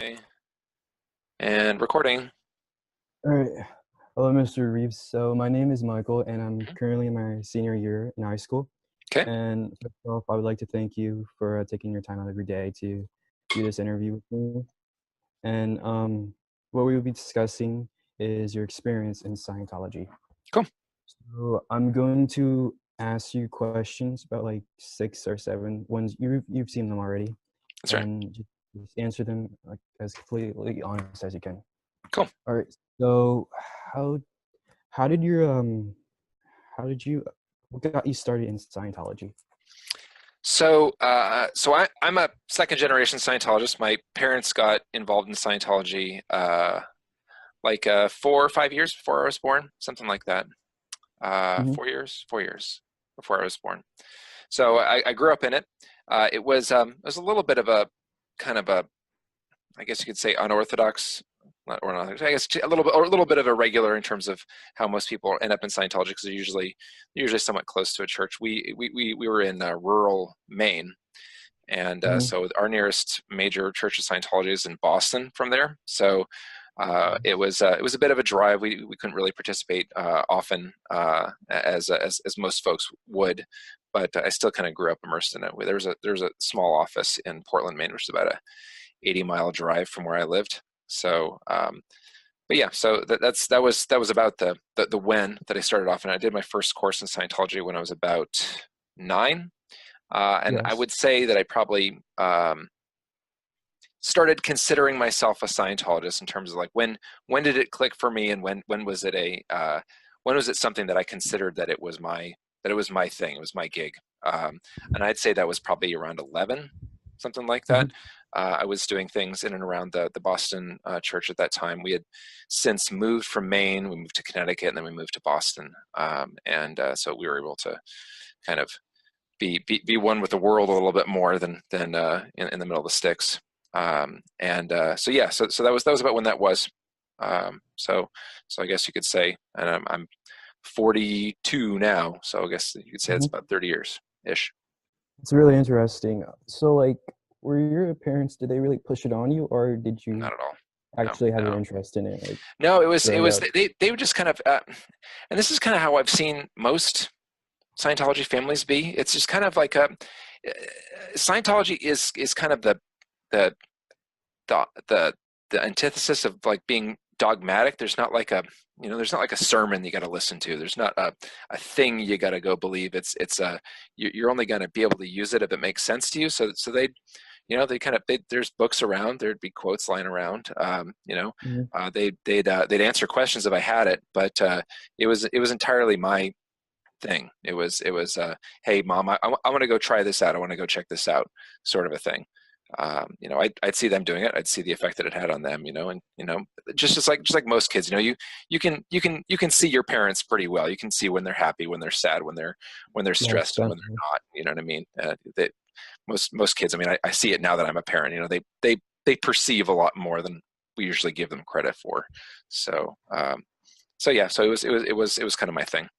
Okay. And recording. All right. Hello, Mr. Reeves. So my name is Michael, and I'm currently in my senior year in high school. Okay. And first off, I would like to thank you for taking your time out of your day to do this interview with me. And what we will be discussing is your experience in Scientology. Cool. So I'm going to ask you questions about like 6 or 7 ones. You've seen them already, That's right. and just answer them like as completely honest as you can. Cool. All right. So how how did your how did you what got you started in Scientology? So I'm a second generation Scientologist. My parents got involved in Scientology 4 or 5 years before I was born, something like that. Hmm. 4 years before I was born. So I grew up in it. It was a little bit of a kind of a, I guess you could say, unorthodox, not unorthodox, I guess a little bit of irregular in terms of how most people end up in Scientology, because they're usually somewhat close to a church. We were in rural Maine, and Hmm. so our nearest major church of Scientology is in Boston from there. So it was a bit of a drive. We couldn't really participate often as most folks would, but I still kind of grew up immersed in it. There was a small office in Portland, Maine, which is about a 80-mile drive from where I lived. So, but yeah, so that was about the when that I started off, and I did my first course in Scientology when I was about 9, and I Yes. would say that I probably started considering myself a Scientologist in terms of like when did it click for me, and when was it when was it something that I considered that it was my thing, it was my gig, and I'd say that was probably around 11, something like that. Hmm. I was doing things in and around the Boston church at that time. We had since moved from Maine, we moved to Connecticut, and then we moved to Boston, and so we were able to kind of be one with the world a little bit more than in the middle of the sticks. So yeah, so that was about when that was. So I guess you could say, and I'm 42 now, so I guess you could say it's Hmm. about 30 years ish. It's really interesting. So like, were your parents, did they really push it on you, or did you Not at all. No, actually have an no, interest in it, like no. It growing was up? they would just kind of, and this is kind of how I've seen most Scientology families be. It's just kind of like Scientology is kind of the the the the antithesis of like being dogmatic. There's not like a sermon you got to listen to. There's not a thing you got to go believe. You're only going to be able to use it if it makes sense to you. So there's books around. There'd be quotes lying around. Hmm. They'd answer questions if I had it, but it was entirely my thing. It was hey mom, I want to go try this out. I want to go check this out, sort of a thing. I'd see them doing it. I'd see the effect that it had on them, and just like most kids, you can see your parents pretty well. You can see when they're happy, when they're sad, when they're Yes, stressed, and when they're definitely. not. You know what I mean? Most kids. I mean, I see it now that I'm a parent. They perceive a lot more than we usually give them credit for. So yeah. So it was kind of my thing.